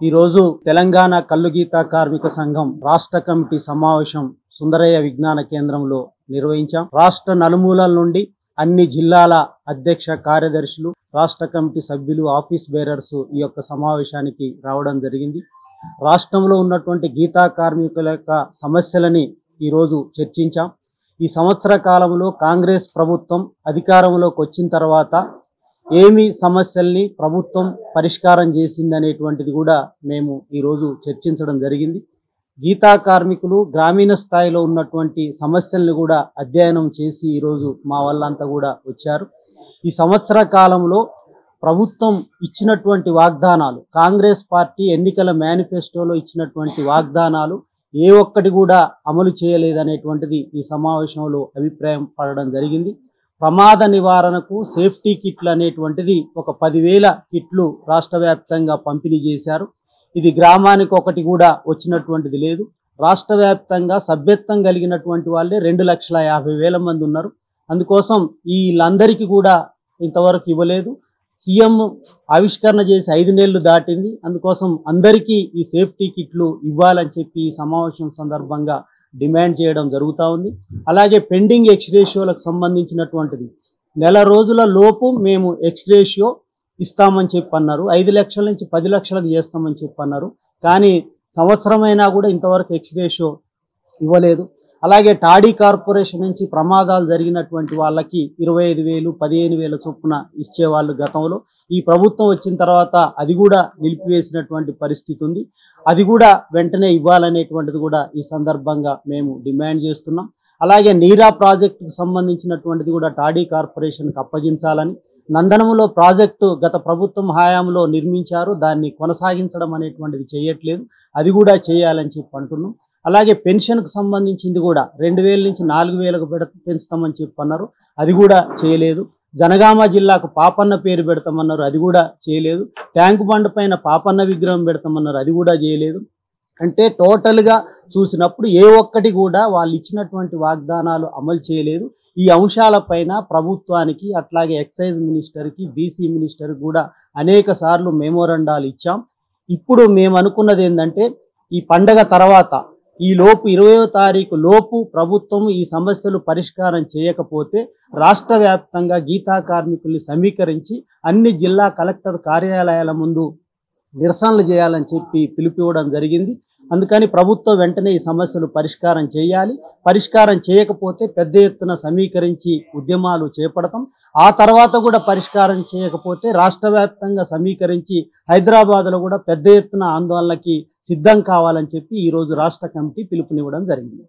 ఈరోజు తెలంగాణ కల్లుగీత కార్మిక సంఘం రాష్ట్ర కమిటీ సమావేశం సుందరయ్య విజ్ఞాన కేంద్రంలో నిర్వహించాం. రాష్ట్ర నలుమూలల నుండి అన్ని జిల్లాల అధ్యక్ష కార్యదర్శులు, రాష్ట్ర కమిటీ సభ్యులు, ఆఫీస్ బేరర్స్ ఈ యొక్క సమావేశానికి రావడం జరిగింది. రాష్ట్రంలో ఉన్నటువంటి గీతా కార్మికుల యొక్క సమస్యలని ఈరోజు చర్చించాం. ఈ సంవత్సర కాలంలో కాంగ్రెస్ ప్రభుత్వం అధికారంలోకి వచ్చిన తర్వాత ఏమి సమస్యల్ని ప్రభుత్వం పరిష్కారం చేసిందనేటువంటిది కూడా మేము ఈరోజు చర్చించడం జరిగింది. గీతా కార్మికులు గ్రామీణ స్థాయిలో ఉన్నటువంటి సమస్యల్ని కూడా అధ్యయనం చేసి ఈరోజు మా వాళ్ళంతా కూడా వచ్చారు. ఈ సంవత్సర కాలంలో ప్రభుత్వం ఇచ్చినటువంటి వాగ్దానాలు, కాంగ్రెస్ పార్టీ ఎన్నికల మేనిఫెస్టోలో ఇచ్చినటువంటి వాగ్దానాలు ఏ ఒక్కటి కూడా అమలు చేయలేదనేటువంటిది ఈ సమావేశంలో అభిప్రాయం పడడం జరిగింది. ప్రమాద నివారణకు సేఫ్టీ కిట్లు అనేటువంటిది ఒక 10,000 కిట్లు రాష్ట్ర వ్యాప్తంగా పంపిణీ చేశారు. ఇది గ్రామానికి ఒకటి కూడా వచ్చినటువంటిది లేదు. రాష్ట్ర వ్యాప్తంగా సభ్యత్వం కలిగినటువంటి వాళ్ళే 2,50,000 మంది ఉన్నారు. అందుకోసం వీళ్ళందరికీ కూడా ఇంతవరకు ఇవ్వలేదు. సీఎం ఆవిష్కరణ చేసి 5 నెలలు దాటింది. అందుకోసం అందరికీ ఈ సేఫ్టీ కిట్లు ఇవ్వాలని చెప్పి ఈ సమావేశం సందర్భంగా డిమాండ్ చేయడం జరుగుతూ ఉంది. అలాగే పెండింగ్ ఎక్స్‌రేషియోలకు సంబంధించినటువంటిది నెల రోజుల లోపు మేము ఎక్స్‌రేషియో ఇస్తామని చెప్పన్నారు. 5 లక్షల నుంచి 10 లక్షలకు చేస్తామని చెప్పన్నారు. కానీ సంవత్సరమైనా కూడా ఇంతవరకు ఎక్స్‌రేషియో ఇవ్వలేదు. అలాగే టాడీ కార్పొరేషన్ నుంచి ప్రమాదాలు జరిగినటువంటి వాళ్ళకి 25,000, 15,000 చొప్పున ఇచ్చేవాళ్ళు గతంలో. ఈ ప్రభుత్వం వచ్చిన తర్వాత అది కూడా నిలిపివేసినటువంటి పరిస్థితి ఉంది. అది కూడా వెంటనే ఇవ్వాలనేటువంటిది కూడా ఈ సందర్భంగా మేము డిమాండ్ చేస్తున్నాం. అలాగే నీరా ప్రాజెక్టుకు సంబంధించినటువంటిది కూడా టాడీ కార్పొరేషన్కి అప్పగించాలని, నందనంలో ప్రాజెక్టు గత ప్రభుత్వం హయాంలో నిర్మించారు, దాన్ని కొనసాగించడం అనేటువంటిది చేయట్లేదు, అది కూడా చేయాలని చెప్పి అంటున్నాం. అలాగే పెన్షన్కు సంబంధించింది కూడా 2,000 నుంచి 4,000కు పెంచుతామని చెప్పన్నారు, అది కూడా చేయలేదు. జనగామ జిల్లాకు పాపన్న పేరు పెడతామన్నారు, అది కూడా చేయలేదు. ట్యాంకు బండ్ పైన పాపన్న విగ్రహం పెడతామన్నారు, అది కూడా చేయలేదు. అంటే టోటల్గా చూసినప్పుడు ఏ ఒక్కటి కూడా వాళ్ళు ఇచ్చినటువంటి వాగ్దానాలు అమలు చేయలేదు. ఈ అంశాలపైన ప్రభుత్వానికి, అట్లాగే ఎక్సైజ్ మినిస్టర్కి, బీసీ మినిస్టర్కి కూడా అనేక సార్లు మెమోరండాలు ఇచ్చాం. ఇప్పుడు మేము అనుకున్నది ఏంటంటే, ఈ పండగ తర్వాత ఈ లోపు 20వ తారీఖు లోపు ప్రభుత్వం ఈ సమస్యలు పరిష్కారం చేయకపోతే రాష్ట్ర వ్యాప్తంగా గీతా కార్మికుల్ని సమీకరించి అన్ని జిల్లా కలెక్టర్ కార్యాలయాల ముందు నిరసనలు చేయాలని చెప్పి పిలుపివ్వడం జరిగింది. అందుకని ప్రభుత్వం వెంటనే ఈ సమస్యలు పరిష్కారం చేయాలి. పరిష్కారం చేయకపోతే పెద్ద ఎత్తున సమీకరించి ఉద్యమాలు చేపడతాం. ఆ తర్వాత కూడా పరిష్కారం చేయకపోతే రాష్ట్ర వ్యాప్తంగా సమీకరించి హైదరాబాద్లో కూడా పెద్ద ఎత్తున ఆందోళనకి సిద్ధం కావాలని చెప్పి ఈరోజు రాష్ట్ర కమిటీ పిలుపునివ్వడం జరిగింది.